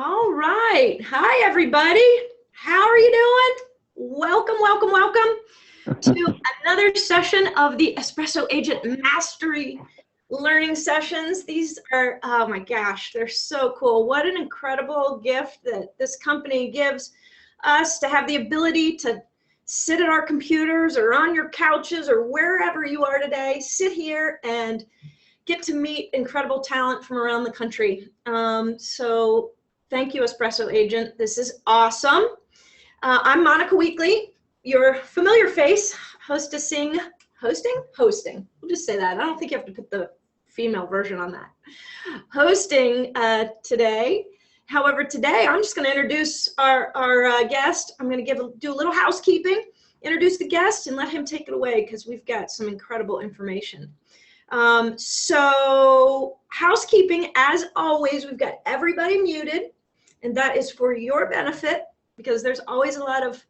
All right. Hi, everybody. How are you doing? Welcome, welcome, welcome to another session of the Espresso Agent Mastery Learning Sessions. These are, oh my gosh, they're so cool. What an incredible gift that this company gives us to have the ability to sit at our computers or on your couches or wherever you are today, sit here and get to meet incredible talent from around the country. So thank you, Espresso Agent. This is awesome. I'm Monica Weekly, your familiar face, hosting. We'll just say that. I don't think you have to put the female version on that. Hosting today. However, today I'm just going to introduce our guest. I'm going to do a little housekeeping, introduce the guest, and let him take it away because we've got some incredible information. So housekeeping, as always, we've got everybody muted, and that is for your benefit because there's always a lot of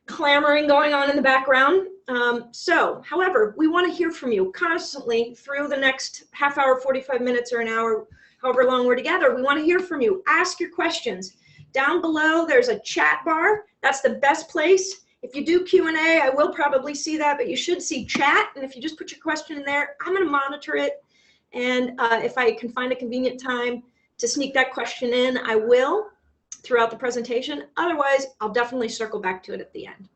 clamoring going on in the background. However, we want to hear from you constantly through the next half hour, 45 minutes, or an hour, however long we're together. We want to hear from you. Ask your questions. Down below, there's a chat bar. That's the best place. If you do Q&A, I will probably see that, but you should see chat. And if you just put your question in there, I'm going to monitor it. And if I can find a convenient time to sneak that question in, I will throughout the presentation. Otherwise, I'll definitely circle back to it at the end.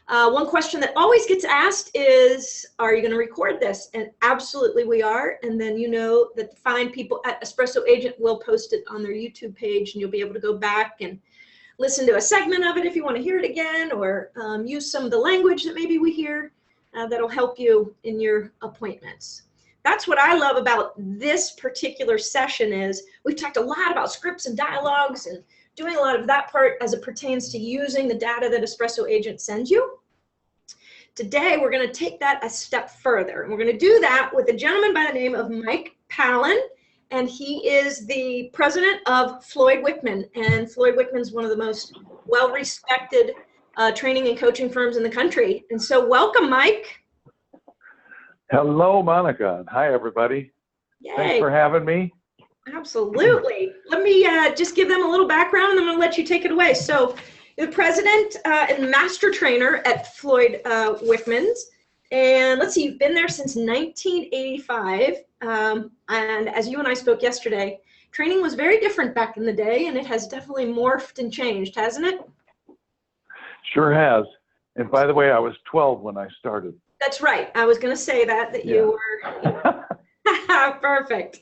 One question that always gets asked is, are you going to record this? And absolutely we are. And then you know that the fine people at Espresso Agent will post it on their YouTube page, and you'll be able to go back and listen to a segment of it if you want to hear it again, or use some of the language that maybe we hear that'll help you in your appointments. That's what I love about this particular session is we've talked a lot about scripts and dialogues and doing a lot of that part as it pertains to using the data that Espresso Agent sends you. Today, we're going to take that a step further. And we're going to do that with a gentleman by the name of Mike Pallin. And he is the president of Floyd Wickman. And Floyd Wickman is one of the most well-respected training and coaching firms in the country. And so welcome, Mike. Hello, Monica. Hi, everybody. Yay. Thanks for having me. Absolutely. Let me just give them a little background, and I'm going to let you take it away. So you're the president and master trainer at Floyd Wickman's. And let's see, you've been there since 1985. And as you and I spoke yesterday, training was very different back in the day, and it has definitely morphed and changed, hasn't it? Sure has. And by the way, I was 12 when I started. That's right. I was going to say that you were. Perfect.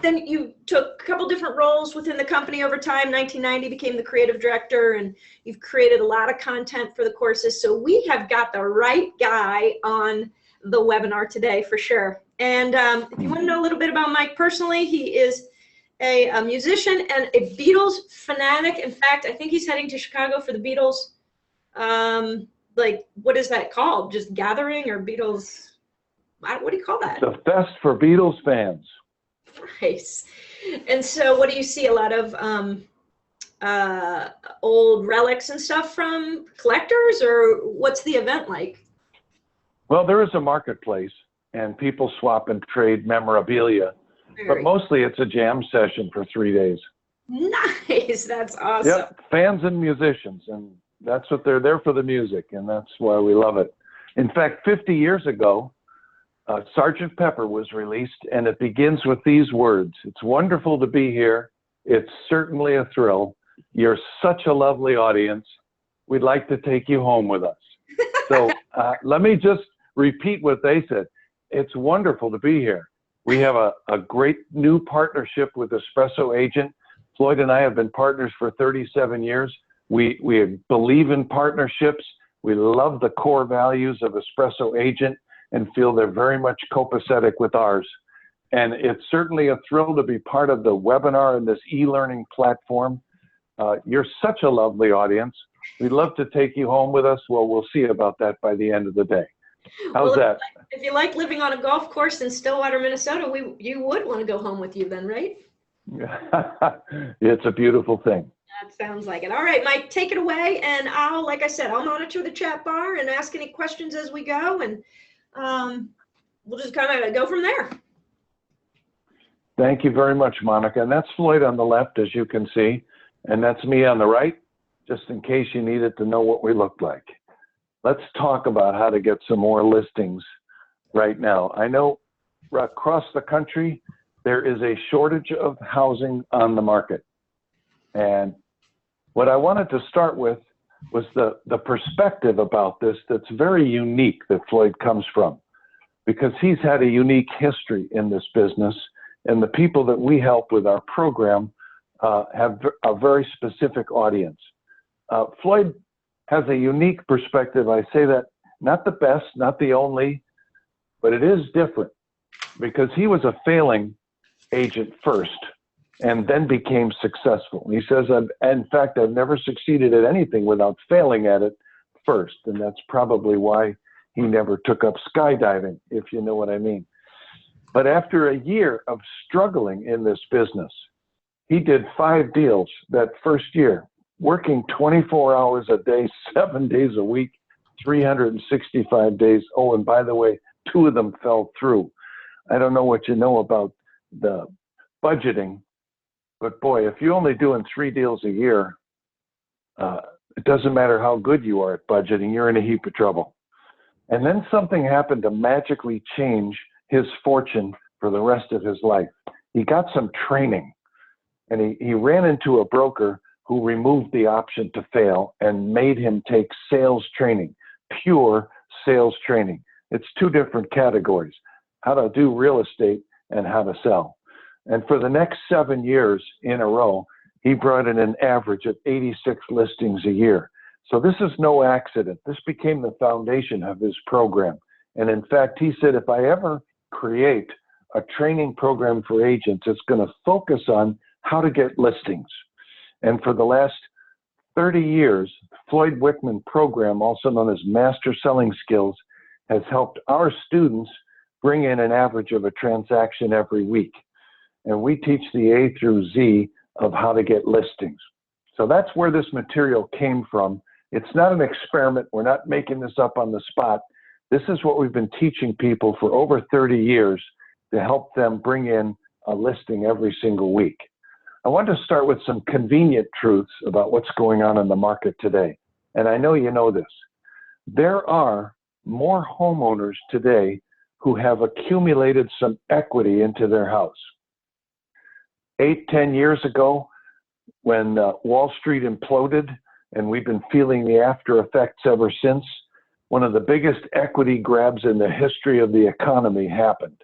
Then you took a couple different roles within the company over time. 1990 became the creative director, and you've created a lot of content for the courses. So we have got the right guy on the webinar today for sure. And if you want to know a little bit about Mike personally, he is a musician and a Beatles fanatic. In fact, I think he's heading to Chicago for the Beatles. Like, what is that called? Just gathering or Beatles? What do you call that? The fest for Beatles fans. Nice. And so what do you see? A lot of old relics and stuff from collectors, or what's the event like? Well, there is a marketplace, and people swap and trade memorabilia. But mostly it's a jam session for 3 days. Nice. That's awesome. Yep, fans and musicians. And that's what they're there for, the music, and that's why we love it. In fact, 50 years ago, Sgt. Pepper was released, and it begins with these words. It's wonderful to be here. It's certainly a thrill. You're such a lovely audience. We'd like to take you home with us. So let me just repeat what they said. It's wonderful to be here. We have a great new partnership with Espresso Agent. Floyd and I have been partners for 37 years. We believe in partnerships. We love the core values of Espresso Agent and feel they're very much copacetic with ours. And it's certainly a thrill to be part of the webinar and this e-learning platform. You're such a lovely audience. We'd love to take you home with us. Well, we'll see about that by the end of the day. How's that? If you like living on a golf course in Stillwater, Minnesota, you would want to go home with you then, right? It's a beautiful thing. That sounds like it. All right, Mike, take it away. And like I said, I'll monitor the chat bar and ask any questions as we go. And we'll just kind of go from there. Thank you very much, Monica. And that's Floyd on the left, as you can see, and that's me on the right, just in case you needed to know what we look like. Let's talk about how to get some more listings right now. I know across the country, there is a shortage of housing on the market. And what I wanted to start with was the perspective about this that's very unique that Floyd comes from, because he's had a unique history in this business, and the people that we help with our program have a very specific audience. Floyd has a unique perspective. I say that not the best, not the only, but it is different, because he was a failing agent first and then became successful. He says, in fact, I've never succeeded at anything without failing at it first. And that's probably why he never took up skydiving, if you know what I mean. But after a year of struggling in this business, he did 5 deals that first year, working 24 hours a day, 7 days a week, 365 days. Oh, and by the way, 2 of them fell through. I don't know what you know about the budgeting, but boy, if you're only doing 3 deals a year, it doesn't matter how good you are at budgeting, you're in a heap of trouble. And then something happened to magically change his fortune for the rest of his life. He got some training, and he ran into a broker who removed the option to fail and made him take sales training, pure sales training. It's 2 different categories, how to do real estate and how to sell. And for the next 7 years in a row, he brought in an average of 86 listings a year. So this is no accident. This became the foundation of his program. And in fact, he said, if I ever create a training program for agents, it's going to focus on how to get listings. And for the last 30 years, Floyd Wickman program, also known as Master Selling Skills, has helped our students bring in an average of a transaction every week. And we teach the A through Z of how to get listings. So that's where this material came from. It's not an experiment. We're not making this up on the spot. This is what we've been teaching people for over 30 years to help them bring in a listing every single week. I want to start with some convenient truths about what's going on in the market today. And I know you know this. There are more homeowners today who have accumulated some equity into their house. 8, 10 years ago, when Wall Street imploded, and we've been feeling the after effects ever since, one of the biggest equity grabs in the history of the economy happened.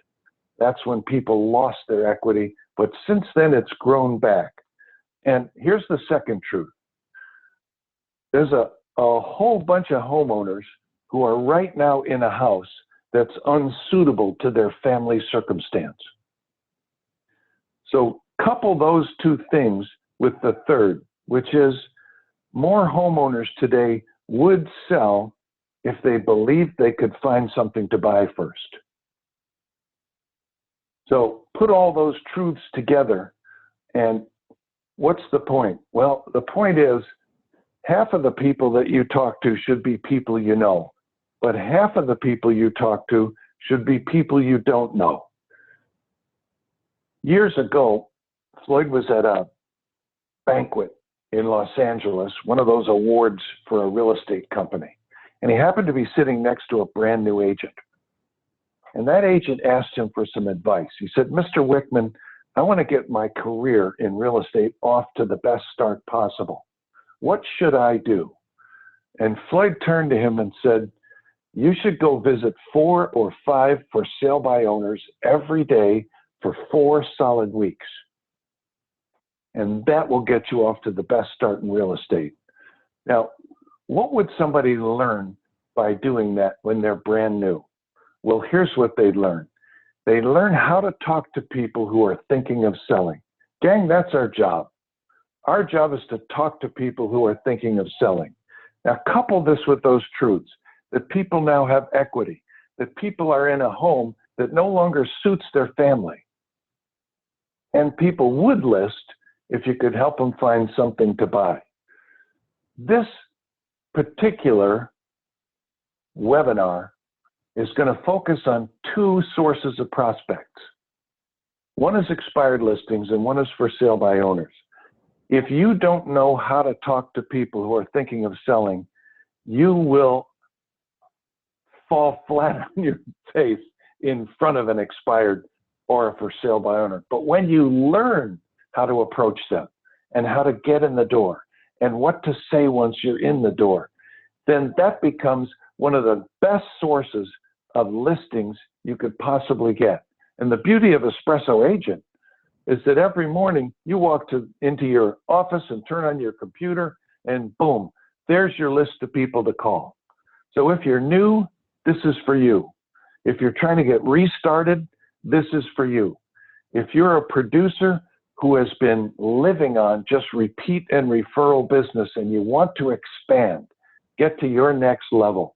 That's when people lost their equity, but since then it's grown back. And here's the second truth. There's a whole bunch of homeowners who are right now in a house that's unsuitable to their family circumstance. So couple those 2 things with the third, which is more homeowners today would sell if they believed they could find something to buy first. So put all those truths together, and what's the point? Well, the point is half of the people that you talk to should be people you know, but half of the people you talk to should be people you don't know. Years ago, Floyd was at a banquet in Los Angeles, one of those awards for a real estate company. And he happened to be sitting next to a brand new agent. And that agent asked him for some advice. He said, Mr. Wickman, I want to get my career in real estate off to the best start possible. What should I do? And Floyd turned to him and said, you should go visit 4 or 5 for sale by owners every day for 4 solid weeks. And that will get you off to the best start in real estate. Now, what would somebody learn by doing that when they're brand new? Well, here's what they'd learn. They learn how to talk to people who are thinking of selling. Gang, that's our job. Our job is to talk to people who are thinking of selling. Now, couple this with those truths, that people now have equity, that people are in a home that no longer suits their family. And people would list if you could help them find something to buy. This particular webinar is going to focus on 2 sources of prospects. One is expired listings and one is for sale by owners. If you don't know how to talk to people who are thinking of selling, you will fall flat on your face in front of an expired or a for sale by owner. But when you learn how to approach them and how to get in the door and what to say once you're in the door, then that becomes one of the best sources of listings you could possibly get. And the beauty of Espresso Agent is that every morning you walk into your office and turn on your computer and boom, there's your list of people to call. So if you're new, this is for you. If you're trying to get restarted, this is for you. If you're a producer who has been living on just repeat and referral business and you want to expand, get to your next level,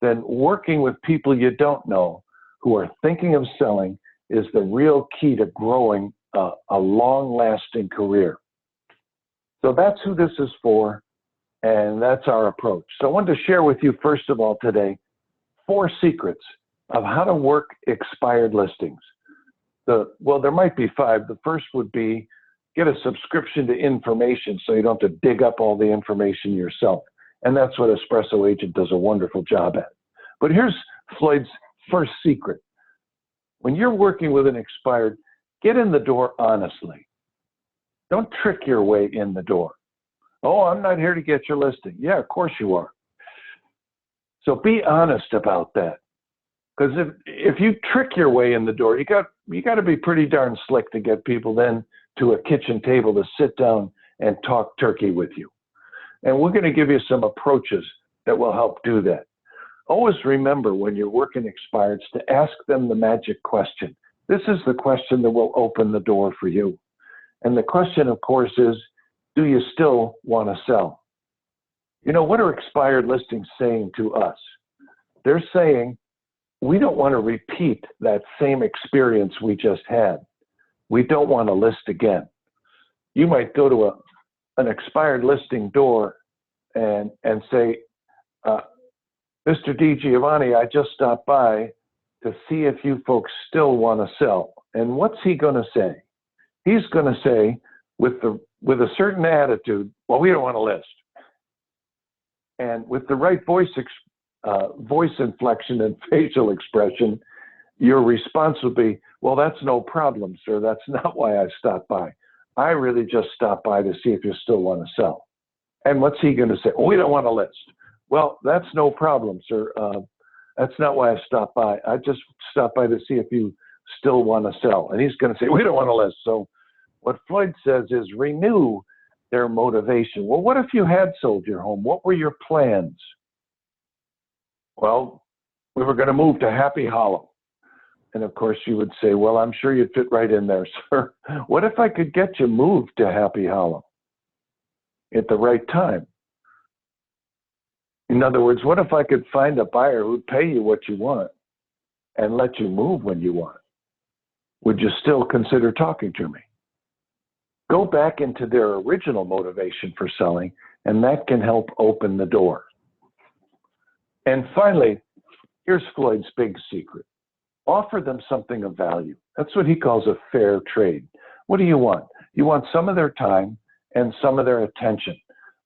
then working with people you don't know who are thinking of selling is the real key to growing a long-lasting career. So that's who this is for, and that's our approach. So I wanted to share with you, first of all today, 4 secrets of how to work expired listings. Well, there might be 5. The first would be get a subscription to information so you don't have to dig up all the information yourself. And that's what Espresso Agent does a wonderful job at. But here's Floyd's first secret. When you're working with an expired, get in the door honestly. Don't trick your way in the door. Oh, I'm not here to get your listing. Yeah, of course you are. So be honest about that. Because if you trick your way in the door, you got to be pretty darn slick to get people then to a kitchen table to sit down and talk turkey with you. And we're going to give you some approaches that will help do that. Always remember when you're working expireds to ask them the magic question. This is the question that will open the door for you. And the question, of course, is, do you still want to sell? You know, what are expired listings saying to us? They're saying, we don't want to repeat that same experience we just had. We don't want to list again. You might go to an expired listing door and say, Mr. DiGiovanni, I just stopped by to see if you folks still want to sell. And what's he going to say? He's going to say, with a certain attitude, well, we don't want to list. And with the right voice inflection and facial expression, your response would be, well, that's no problem, sir. That's not why I stopped by. I really just stopped by to see if you still want to sell. And what's he going to say? Oh, we don't want to list. Well, that's no problem, sir. That's not why I stopped by. I just stopped by to see if you still want to sell. And he's going to say, we don't want to list. So what Floyd says is renew their motivation. Well, what if you had sold your home? What were your plans? Well, we were going to move to Happy Hollow. And of course you would say, well, I'm sure you'd fit right in there, sir. What if I could get you moved to Happy Hollow at the right time? In other words, what if I could find a buyer who'd pay you what you want and let you move when you want? Would you still consider talking to me? Go back into their original motivation for selling, and that can help open the door. And finally, here's Floyd's big secret. Offer them something of value. That's what he calls a fair trade. What do you want? You want some of their time and some of their attention.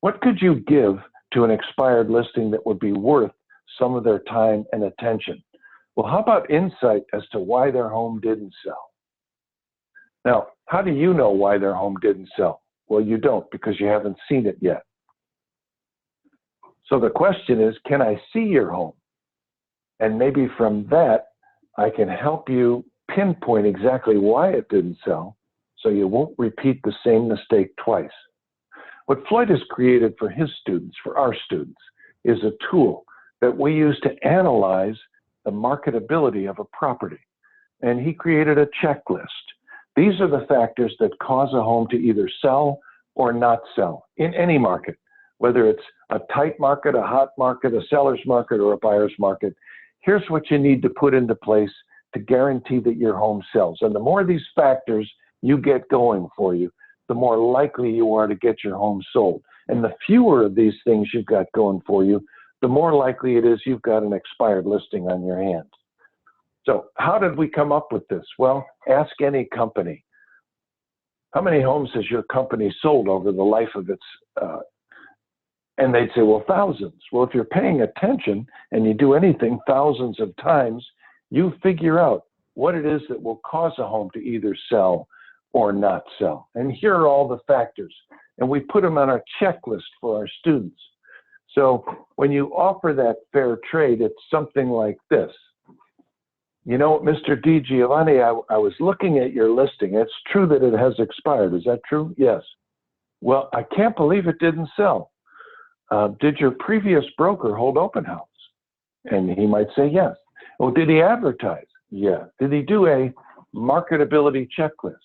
What could you give to an expired listing that would be worth some of their time and attention? Well, how about insight as to why their home didn't sell? Now, how do you know why their home didn't sell? Well, you don't, because you haven't seen it yet. So the question is, can I see your home? And maybe from that, I can help you pinpoint exactly why it didn't sell so you won't repeat the same mistake twice. What Floyd has created for his students, for our students, is a tool that we use to analyze the marketability of a property. And he created a checklist. These are the factors that cause a home to either sell or not sell in any market, whether it's a tight market, a hot market, a seller's market, or a buyer's market. Here's what you need to put into place to guarantee that your home sells. And the more of these factors you get going for you, the more likely you are to get your home sold. And the fewer of these things you've got going for you, the more likely it is you've got an expired listing on your hands. So how did we come up with this? Well, ask any company. How many homes has your company sold over the life of its, and they'd say, well, thousands. Well, if you're paying attention and you do anything thousands of times, you figure out what it is that will cause a home to either sell or not sell. And here are all the factors. And we put them on our checklist for our students. So when you offer that fair trade, it's something like this. You know, Mr. Di Giovanni, I was looking at your listing. It's true that it has expired. Is that true? Yes. Well, I can't believe it didn't sell. Did your previous broker hold open house? And he might say yes. Well, did he advertise? Yeah. Did he do a marketability checklist?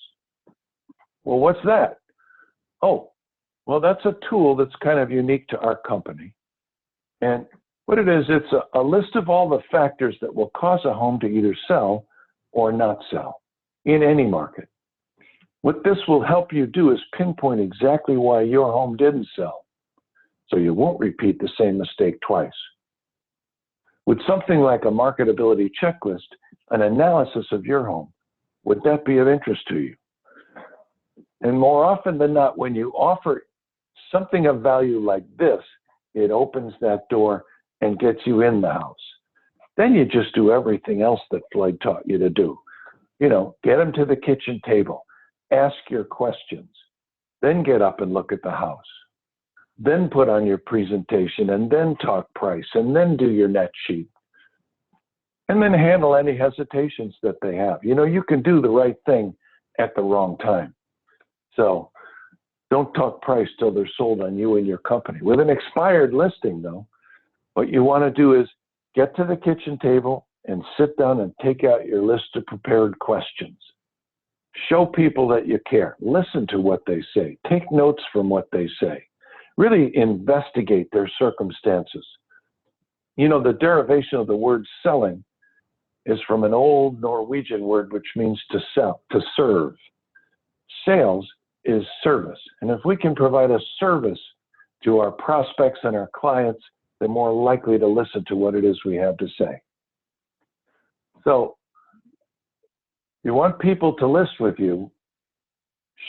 Well, what's that? Oh, well, that's a tool that's kind of unique to our company. And what it is, it's a list of all the factors that will cause a home to either sell or not sell in any market. What this will help you do is pinpoint exactly why your home didn't sell, so you won't repeat the same mistake twice. With something like a marketability checklist, an analysis of your home, would that be of interest to you? And more often than not, when you offer something of value like this, it opens that door and gets you in the house. Then you just do everything else that Floyd taught you to do. You know, get them to the kitchen table, ask your questions, then get up and look at the house, then put on your presentation, and then talk price, and then do your net sheet, and then handle any hesitations that they have. You know, you can do the right thing at the wrong time. So don't talk price till they're sold on you and your company. With an expired listing, though, what you want to do is get to the kitchen table and sit down and take out your list of prepared questions. Show people that you care. Listen to what they say. Take notes from what they say. Really investigate their circumstances. You know, the derivation of the word selling is from an old Norwegian word which means to sell, to serve. Sales is service. And if we can provide a service to our prospects and our clients, they're more likely to listen to what it is we have to say. So you want people to list with you,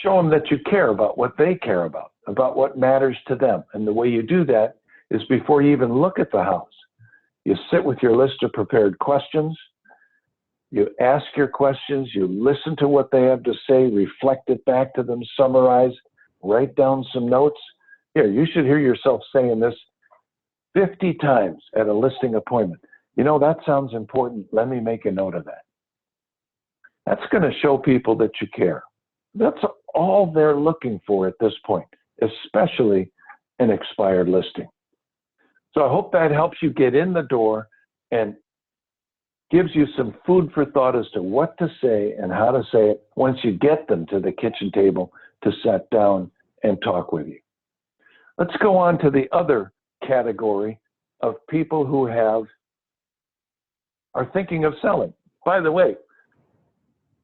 show them that you care about what they care about what matters to them. And the way you do that is before you even look at the house. You sit with your list of prepared questions, you ask your questions, you listen to what they have to say, reflect it back to them, summarize, write down some notes. Here, you should hear yourself saying this 50 times at a listing appointment. You know, that sounds important. Let me make a note of that. That's going to show people that you care. That's all they're looking for at this point, especially an expired listing. So I hope that helps you get in the door and gives you some food for thought as to what to say and how to say it once you get them to the kitchen table to sit down and talk with you. Let's go on to the other category of people who are thinking of selling. By the way,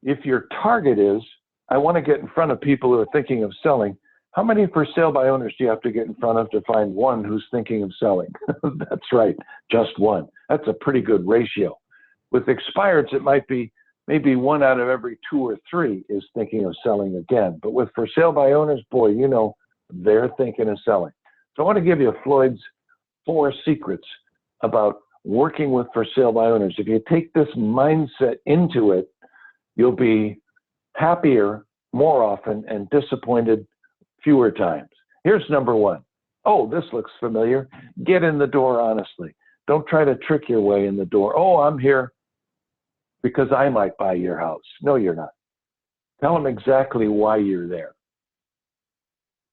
if your target is, I want to get in front of people who are thinking of selling, how many for sale by owners do you have to get in front of to find one who's thinking of selling? That's right, just one. That's a pretty good ratio. With expireds, it might be maybe 1 out of every 2 or 3 is thinking of selling again. But with for sale by owners, boy, you know, they're thinking of selling. So I want to give you Floyd's 4 secrets about working with for sale by owners. If you take this mindset into it, you'll be happier more often and disappointed fewer times. Here's number 1. Oh, this looks familiar. Get in the door honestly. Don't try to trick your way in the door. Oh, I'm here because I might buy your house. No, you're not. Tell them exactly why you're there.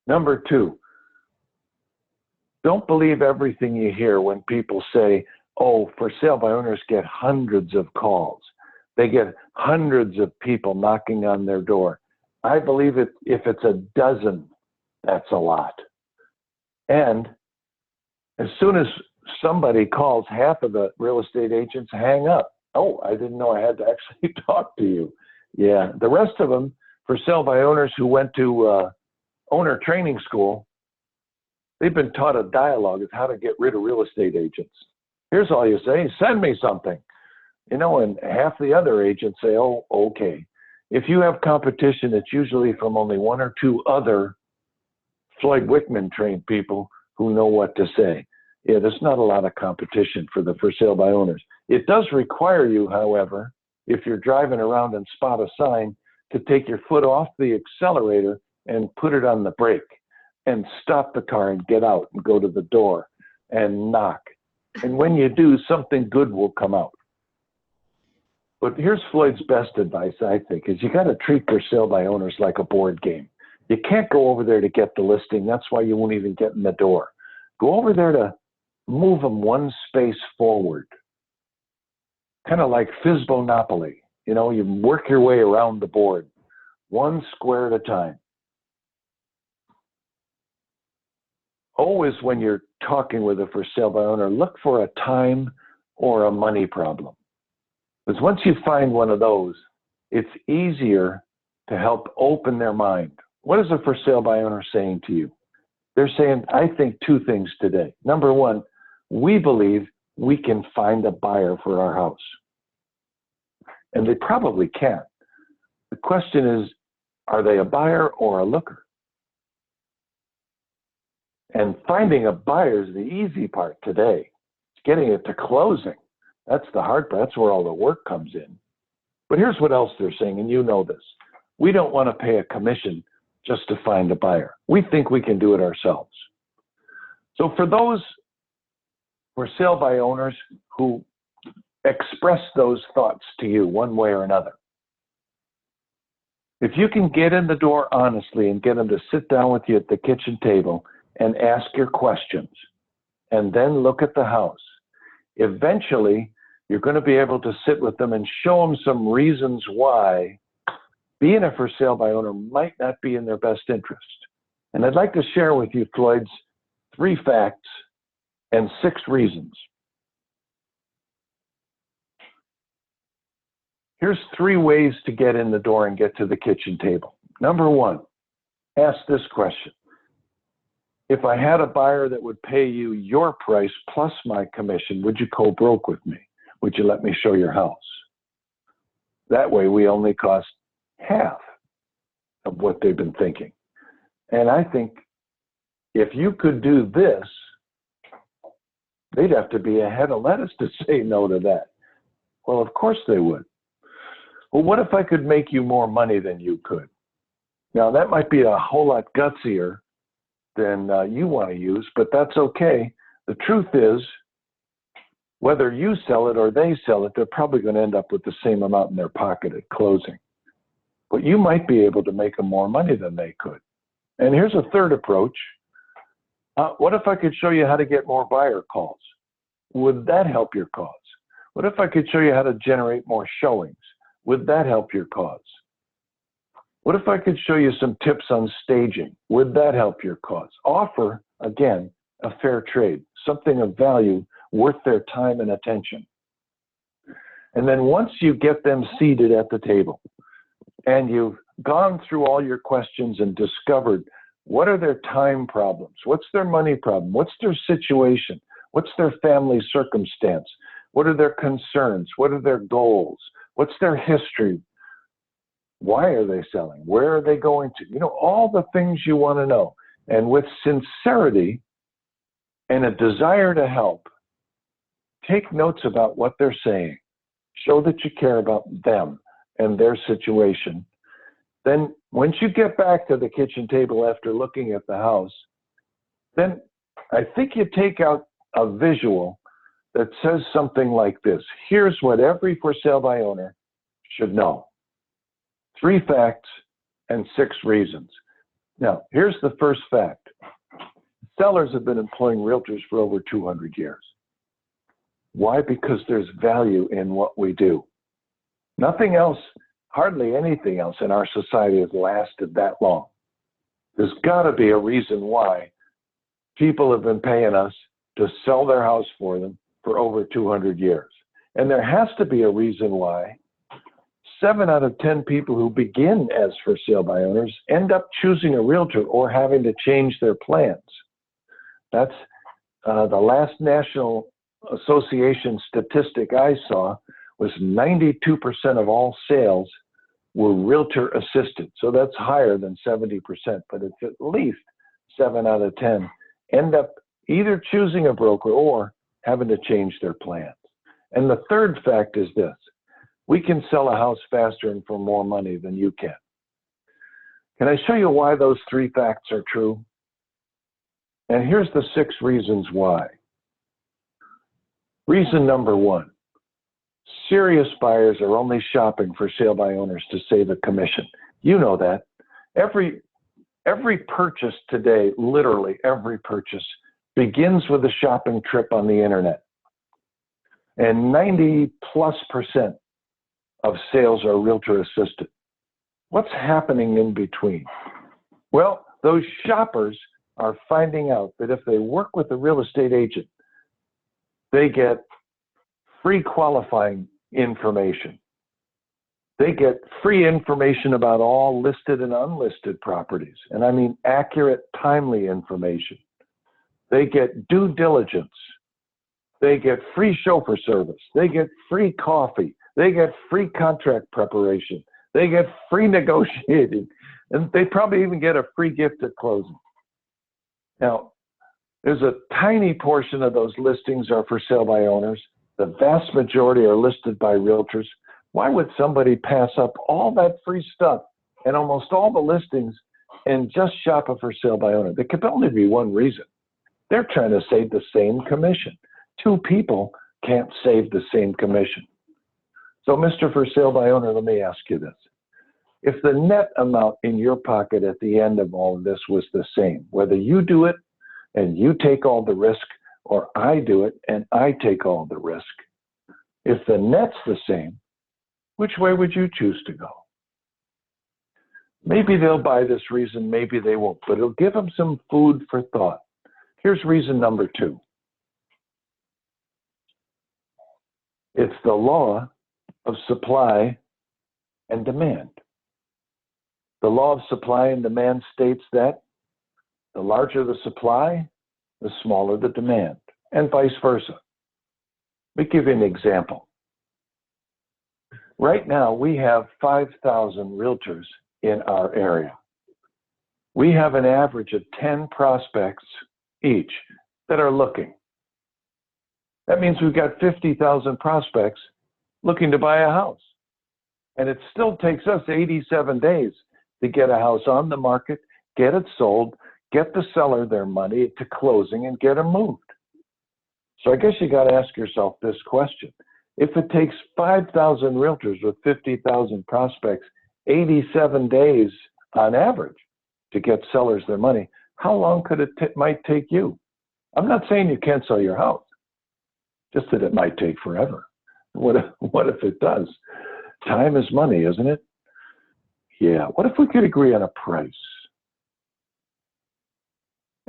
Number 2, don't believe everything you hear when people say, oh, for sale by owners get hundreds of calls. They get hundreds of people knocking on their door. I believe if it's a dozen, that's a lot. And as soon as somebody calls, half of the real estate agents hang up. Oh, I didn't know I had to actually talk to you. Yeah, the rest of them, for sale by owners who went to owner training school, they've been taught a dialogue of how to get rid of real estate agents. Here's all you say, send me something. You know, and half the other agents say, oh, okay. If you have competition, it's usually from only one or two other Floyd Wickman trained people who know what to say. Yeah, there's not a lot of competition for the for sale by owners. It does require you, however, if you're driving around and spot a sign, to take your foot off the accelerator and put it on the brake and stop the car and get out and go to the door and knock. And when you do, something good will come out. But here's Floyd's best advice, I think, is you got to treat for sale by owners like a board game. You can't go over there to get the listing. That's why you won't even get in the door. Go over there to move them one space forward. Kind of like Fizbonopoly. You know, you work your way around the board, one square at a time. Always when you're talking with a for sale by owner, look for a time or a money problem. Because once you find one of those, it's easier to help open their mind. What is a for sale by owner saying to you? They're saying, I think two things today. Number one, we believe we can find a buyer for our house. And they probably can. The question is, are they a buyer or a looker? And finding a buyer is the easy part today. Getting it to closing. That's the hard part. That's where all the work comes in. But here's what else they're saying, and you know this. We don't want to pay a commission just to find a buyer. We think we can do it ourselves. So for those for sale by owners who express those thoughts to you one way or another, if you can get in the door honestly and get them to sit down with you at the kitchen table and ask your questions, and then look at the house, eventually you're going to be able to sit with them and show them some reasons why being a for sale by owner might not be in their best interest. And I'd like to share with you Floyd's 3 facts and 6 reasons. Here's 3 ways to get in the door and get to the kitchen table. Number 1, ask this question. If I had a buyer that would pay you your price plus my commission, would you go broke with me? Would you let me show your house? That way we only cost half of what they've been thinking. And I think if you could do this, they'd have to be a head of lettuce to say no to that. Well, of course they would. Well, what if I could make you more money than you could? Now, that might be a whole lot gutsier than you want to use, but that's okay. The truth is, whether you sell it or they sell it, they're probably going to end up with the same amount in their pocket at closing. But you might be able to make them more money than they could. And here's a third approach. What if I could show you how to get more buyer calls? Would that help your cause? What if I could show you how to generate more showings? Would that help your cause? What if I could show you some tips on staging? Would that help your cause? Offer, again, a fair trade, something of value worth their time and attention. And then once you get them seated at the table and you've gone through all your questions and discovered what are their time problems, what's their money problem, what's their situation, what's their family circumstance, what are their concerns, what are their goals, what's their history, why are they selling, where are they going to, you know, all the things you want to know. And with sincerity and a desire to help, take notes about what they're saying. Show that you care about them and their situation. Then once you get back to the kitchen table after looking at the house, then I think you take out a visual that says something like this. Here's what every for sale by owner should know. 3 facts and 6 reasons. Now, here's the first fact. Sellers have been employing realtors for over 200 years. Why? Because there's value in what we do. Nothing else, hardly anything else in our society has lasted that long. There's got to be a reason why people have been paying us to sell their house for them for over 200 years. And there has to be a reason why 7 out of 10 people who begin as for sale by owners end up choosing a realtor or having to change their plans. That's the last National Association statistic I saw was 92% of all sales were realtor assisted. So that's higher than 70%, but it's at least 7 out of 10 end up either choosing a broker or having to change their plans. And the third fact is this: we can sell a house faster and for more money than you can. Can I show you why those 3 facts are true? And here's the 6 reasons why. Reason number 1, serious buyers are only shopping for sale by owners to save a commission. You know that. Every purchase today, literally every purchase, begins with a shopping trip on the internet. And 90+% of sales are realtor assisted. What's happening in between? Well, those shoppers are finding out that if they work with a real estate agent, they get free qualifying information. They get free information about all listed and unlisted properties. And I mean accurate, timely information. They get due diligence. They get free chauffeur service. They get free coffee. They get free contract preparation. They get free negotiating. And they probably even get a free gift at closing. Now, there's a tiny portion of those listings are for sale by owners. The vast majority are listed by realtors. Why would somebody pass up all that free stuff and almost all the listings and just shop a for sale by owner? There could only be one reason. They're trying to save the same commission. 2 people can't save the same commission. So, Mr. For Sale by Owner, let me ask you this. If the net amount in your pocket at the end of all of this was the same, whether you do it and you take all the risk, or I do it and I take all the risk, if the net's the same, which way would you choose to go? Maybe they'll buy this reason, maybe they won't, but it'll give them some food for thought. Here's reason number 2. It's the law of supply and demand. The law of supply and demand states that the larger the supply, the smaller the demand, and vice versa. Let me give you an example. Right now, we have 5,000 realtors in our area. We have an average of 10 prospects each that are looking. That means we've got 50,000 prospects looking to buy a house. And it still takes us 87 days to get a house on the market, get it sold, get the seller their money to closing, and get them moved. So I guess you got to ask yourself this question. If it takes 5,000 realtors with 50,000 prospects 87 days on average to get sellers their money, how long could it might take you? I'm not saying you can't sell your house, just that it might take forever. What if it does? Time is money, isn't it? Yeah. What if we could agree on a price?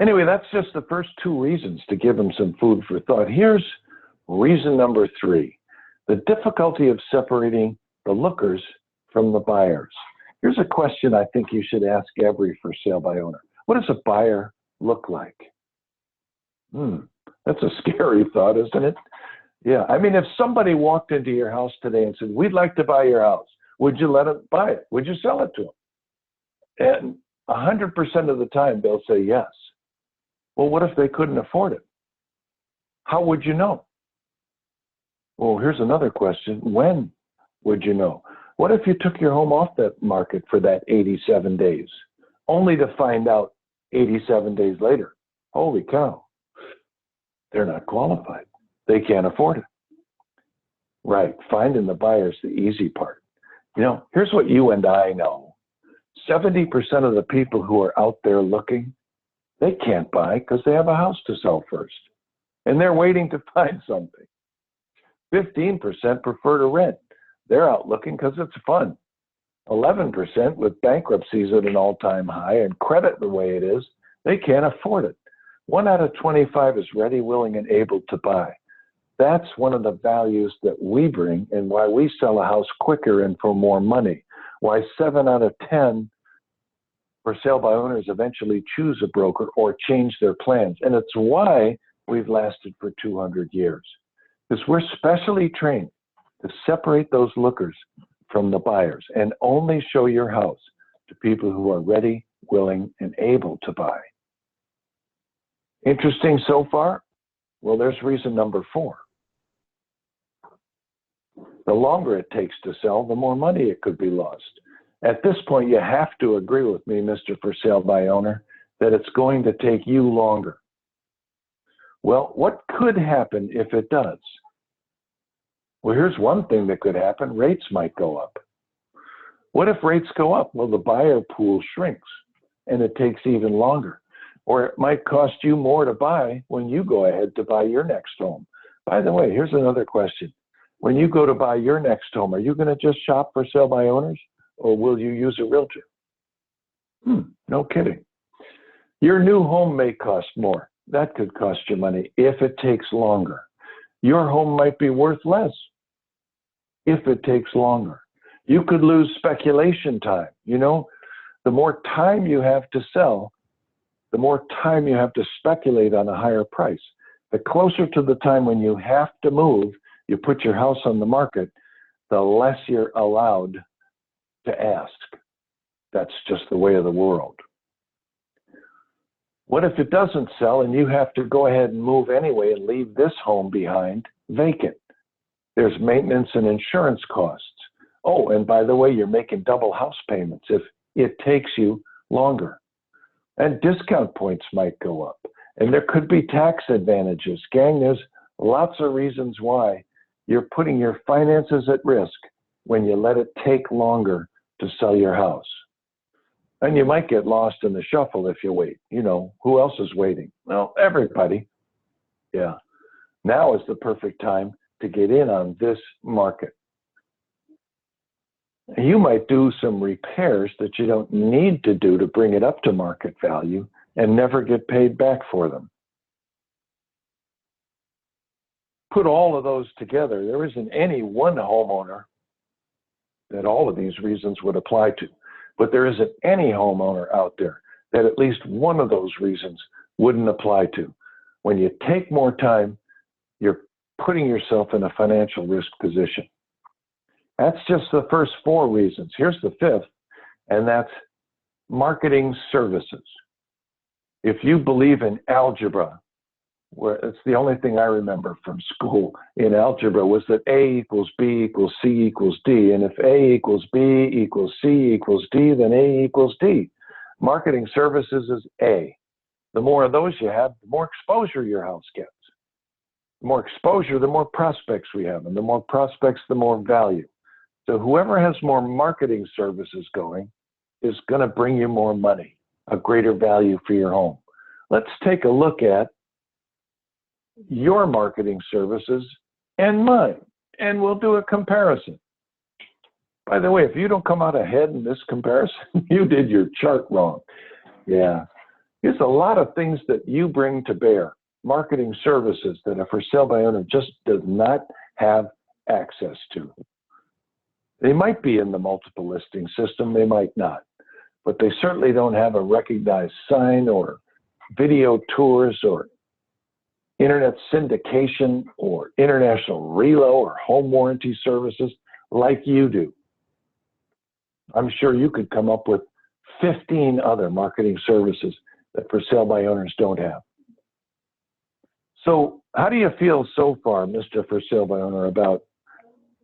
Anyway, that's just the first 2 reasons to give them some food for thought. Here's reason number 3, the difficulty of separating the lookers from the buyers. Here's a question I think you should ask every for sale by owner. What does a buyer look like? That's a scary thought, isn't it? Yeah. I mean, if somebody walked into your house today and said, we'd like to buy your house, would you let them buy it? Would you sell it to them? And 100% of the time, they'll say yes. Well, what if they couldn't afford it? How would you know? Well, here's another question. When would you know? What if you took your home off that market for that 87 days, only to find out 87 days later, holy cow, they're not qualified. They can't afford it. Right, finding the buyer's the easy part. You know, here's what you and I know. 70% of the people who are out there looking, they can't buy because they have a house to sell first. And they're waiting to find something. 15% prefer to rent. They're out looking because it's fun. 11% with bankruptcies at an all-time high and credit the way it is, they can't afford it. 1 out of 25 is ready, willing, and able to buy. That's one of the values that we bring and why we sell a house quicker and for more money. Why 7 out of 10 for sale by owners eventually choose a broker or change their plans. And it's why we've lasted for 200 years. Because we're specially trained to separate those lookers from the buyers and only show your house to people who are ready, willing, and able to buy. Interesting so far? Well, there's reason number 4. The longer it takes to sell, the more money it could be lost. At this point, you have to agree with me, Mr. For Sale by Owner, that it's going to take you longer. Well, what could happen if it does? Well, here's one thing that could happen. Rates might go up. What if rates go up? Well, the buyer pool shrinks and it takes even longer. Or it might cost you more to buy when you go ahead to buy your next home. By the way, here's another question. When you go to buy your next home, are you going to just shop for sale by owners, or will you use a realtor? No kidding. Your new home may cost more. That could cost you money if it takes longer. Your home might be worth less if it takes longer. You could lose speculation time. You know, the more time you have to sell, the more time you have to speculate on a higher price. The closer to the time when you have to move, you put your house on the market, the less you're allowed to ask. That's just the way of the world. What if it doesn't sell and you have to go ahead and move anyway and leave this home behind vacant? There's maintenance and insurance costs. Oh, and by the way, you're making double house payments if it takes you longer. And discount points might go up. And there could be tax advantages. Gang, there's lots of reasons why you're putting your finances at risk when you let it take longer to sell your house. And you might get lost in the shuffle if you wait. You know, who else is waiting? Well, everybody. Yeah. Now is the perfect time to get in on this market. You might do some repairs that you don't need to do to bring it up to market value and never get paid back for them. Put all of those together, there isn't any one homeowner that all of these reasons would apply to, but there isn't any homeowner out there that at least one of those reasons wouldn't apply to. When you take more time, you're putting yourself in a financial risk position. That's just the first 4 reasons. Here's the 5th, and that's marketing services. If you believe in algebra, where it's the only thing I remember from school in algebra was that A equals B equals C equals D. And if A equals B equals C equals D, then A equals D. Marketing services is A. The more of those you have, the more exposure your house gets. The more exposure, the more prospects we have. And the more prospects, the more value. So whoever has more marketing services going is going to bring you more money, a greater value for your home. Let's take a look at your marketing services and mine, and we'll do a comparison. By the way, if you don't come out ahead in this comparison, you did your chart wrong. Yeah. There's a lot of things that you bring to bear, marketing services that a for sale by owner just does not have access to. They might be in the multiple listing system, they might not, but they certainly don't have a recognized sign or video tours or internet syndication or international relo or home warranty services like you do. I'm sure you could come up with 15 other marketing services that for sale by owners don't have. So how do you feel so far, Mr. For Sale by Owner, about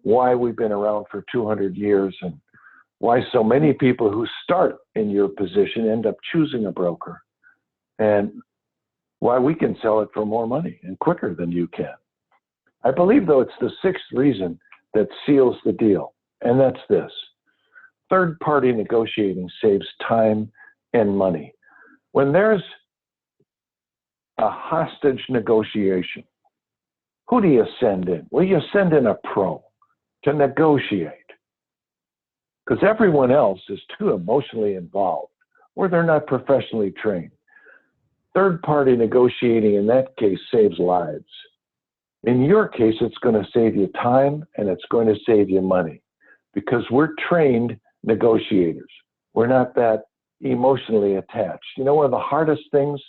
why we've been around for 200 years and why so many people who start in your position end up choosing a broker, and why we can sell it for more money and quicker than you can? I believe, though, it's the 6th reason that seals the deal, and that's this. Third-party negotiating saves time and money. When there's a hostage negotiation, who do you send in? Well, you send in a pro to negotiate, because everyone else is too emotionally involved or they're not professionally trained. Third-party negotiating in that case saves lives. In your case, it's going to save you time and it's going to save you money because we're trained negotiators. We're not that emotionally attached. You know, one of the hardest things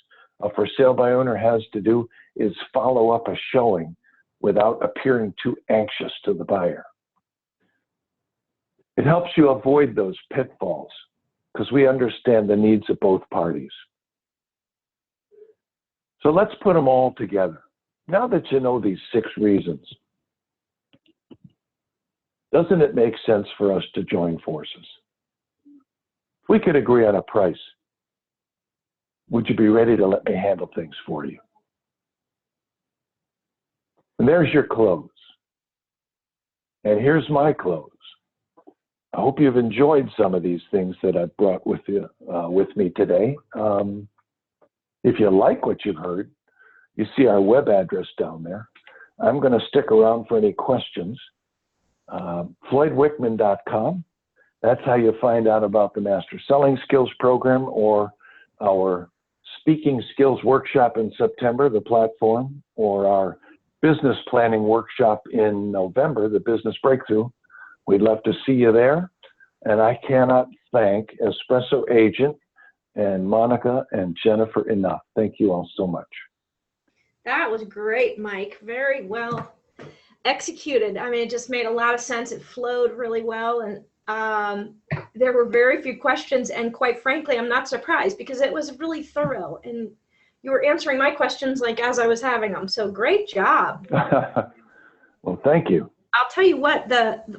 a for sale by owner has to do is follow up a showing without appearing too anxious to the buyer. It helps you avoid those pitfalls because we understand the needs of both parties. So let's put them all together. Now that you know these 6 reasons, doesn't it make sense for us to join forces? If we could agree on a price, would you be ready to let me handle things for you? And there's your close. And here's my close. I hope you've enjoyed some of these things that I've brought with me today. If you like what you've heard, you see our web address down there. I'm going to stick around for any questions. FloydWickman.com. That's how you find out about the Master Selling Skills Program or our Speaking Skills Workshop in September, the platform, or our Business Planning Workshop in November, the Business Breakthrough. We'd love to see you there. And I cannot thank Espresso Agent and Monica and Jennifer enough. Thank you all so much. That was great, Mike. Very well executed. I mean, it just made a lot of sense. It flowed really well. And there were very few questions. And quite frankly, I'm not surprised because it was really thorough. And you were answering my questions like as I was having them. So great job. Well, thank you. I'll tell you what,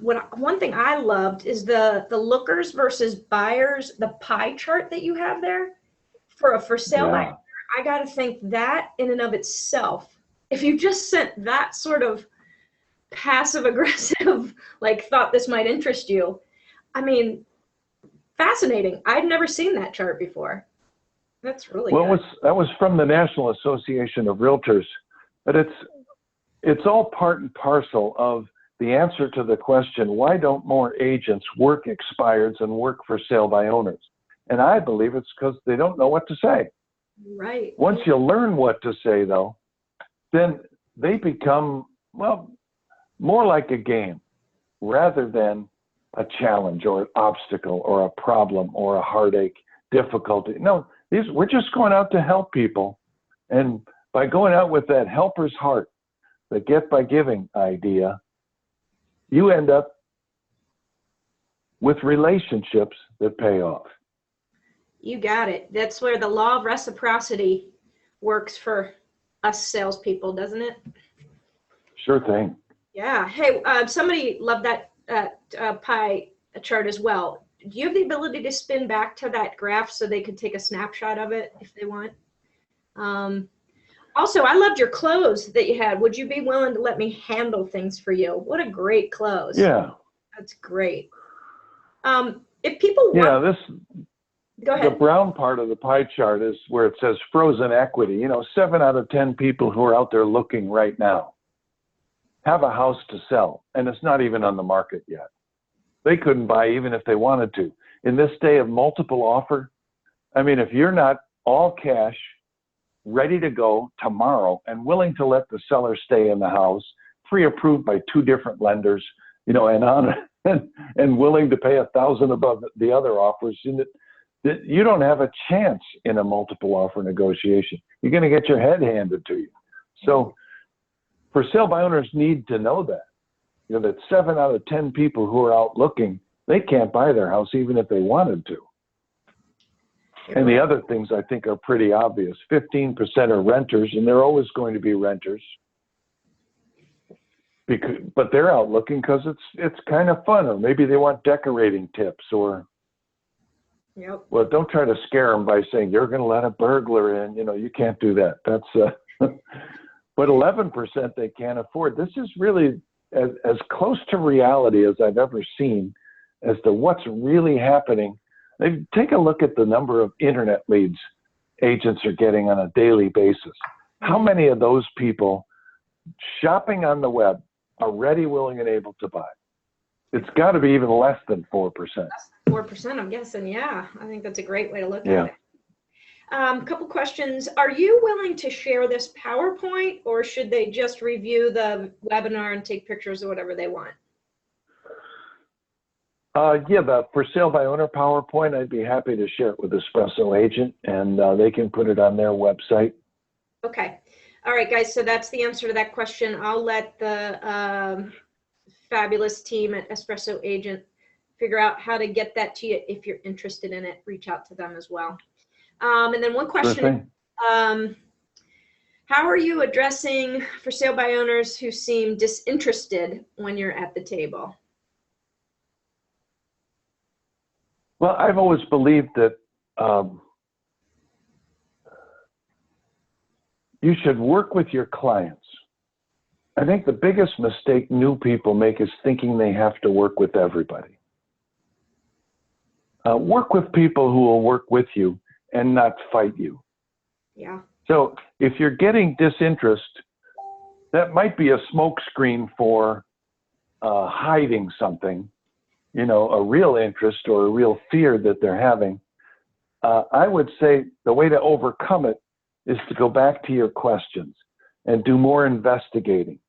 one thing I loved is the lookers versus buyers, the pie chart that you have there for sale. Yeah. I got to think that in and of itself, if you just sent that sort of passive aggressive, like thought this might interest you, I mean, fascinating. I'd never seen that chart before. That's really good. That was from the National Association of Realtors, but it's all part and parcel of the answer to the question, why don't more agents work expireds and work for sale by owners? And I believe it's because they don't know what to say. Right. Once you learn what to say, though, then they become, well, more like a game rather than a challenge or an obstacle or a problem or a heartache, difficulty. No, we're just going out to help people. And by going out with that helper's heart, the get by giving idea, you end up with relationships that pay off. You got it. That's where the law of reciprocity works for us salespeople, doesn't it? Sure thing. Yeah. Hey, somebody loved that pie chart as well. Do you have the ability to spin back to that graph so they could take a snapshot of it if they want? Also, I loved your close that you had. Would you be willing to let me handle things for you? What a great close. Yeah. That's great. If people want, go ahead. The brown part of the pie chart is where it says frozen equity. 7 out of 10 people who are out there looking right now have a house to sell, and it's not even on the market yet. They couldn't buy even if they wanted to. In this day of multiple offer, I mean, if you're not all cash, ready to go tomorrow and willing to let the seller stay in the house, pre-approved by 2 different lenders, and willing to pay $1,000 above the other offers, you don't have a chance in a multiple offer negotiation. You're going to get your head handed to you. So for sale by owners need to know that, that 7 out of 10 people who are out looking, they can't buy their house even if they wanted to. And the other things I think are pretty obvious. 15% are renters, and they're always going to be renters. But they're out looking because it's kind of fun, or maybe they want decorating tips, or well, don't try to scare them by saying you're going to let a burglar in. You can't do that. That's but 11% they can't afford. This is really as close to reality as I've ever seen as to what's really happening. Take a look at the number of internet leads agents are getting on a daily basis. How many of those people shopping on the web are ready, willing, and able to buy? It's got to be even less than 4%. 4%, I'm guessing. Yeah, I think that's a great way to look at it. A couple questions. Are you willing to share this PowerPoint, or should they just review the webinar and take pictures or whatever they want? The for sale by owner PowerPoint, I'd be happy to share it with Espresso Agent, and they can put it on their website. Okay. All right, guys. So that's the answer to that question. I'll let the fabulous team at Espresso Agent figure out how to get that to you. If you're interested in it, reach out to them as well. And then one question, how are you addressing for sale by owners who seem disinterested when you're at the table? Well, I've always believed that you should work with your clients. I think the biggest mistake new people make is thinking they have to work with everybody. Work with people who will work with you and not fight you. Yeah. So if you're getting disinterest, that might be a smokescreen for hiding something, you know, a real interest or a real fear that they're having. I would say the way to overcome it is to go back to your questions and do more investigating.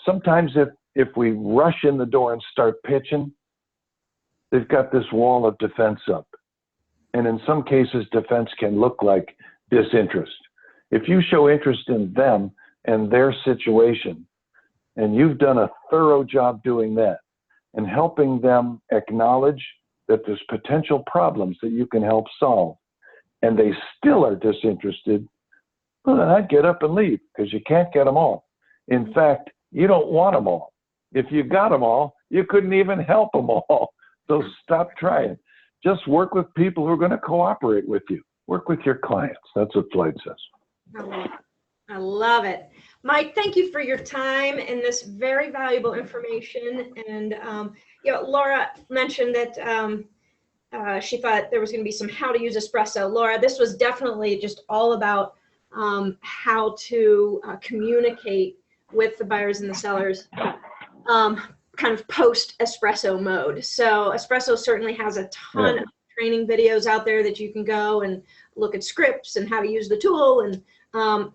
Sometimes if we rush in the door and start pitching, they've got this wall of defense up. And in some cases, defense can look like disinterest. If you show interest in them and their situation, and you've done a thorough job doing that and helping them acknowledge that there's potential problems that you can help solve, and they still are disinterested, well, then I'd get up and leave, because you can't get them all. In fact, you don't want them all. If you got them all, you couldn't even help them all. So stop trying. Just work with people who are going to cooperate with you. Work with your clients. That's what Floyd says. I love it. Mike, thank you for your time and this very valuable information. And you know, Laura mentioned that she thought there was going to be some how to use espresso. Laura, this was definitely just all about how to communicate with the buyers and the sellers kind of post espresso mode. So espresso certainly has a ton of training videos out there that you can go and look at scripts and how to use the tool. And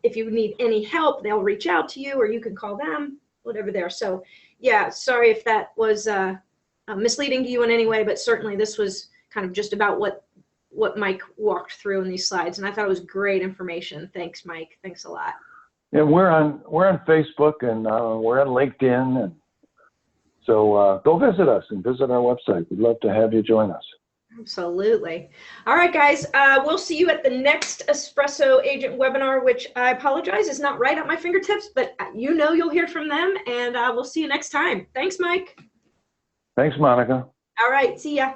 if you need any help, they'll reach out to you, or you can call them, whatever there. So yeah, sorry if that was misleading to you in any way, but certainly this was kind of just about what Mike walked through in these slides. And I thought it was great information. Thanks, Mike. Thanks a lot. Yeah, we're on Facebook and we're on LinkedIn, and so go visit us and visit our website. We'd love to have you join us. Absolutely. All right, guys, we'll see you at the next Espresso Agent webinar, which I apologize is not right at my fingertips, but you know you'll hear from them, and we'll see you next time. Thanks, Mike. Thanks, Monica. All right, see ya.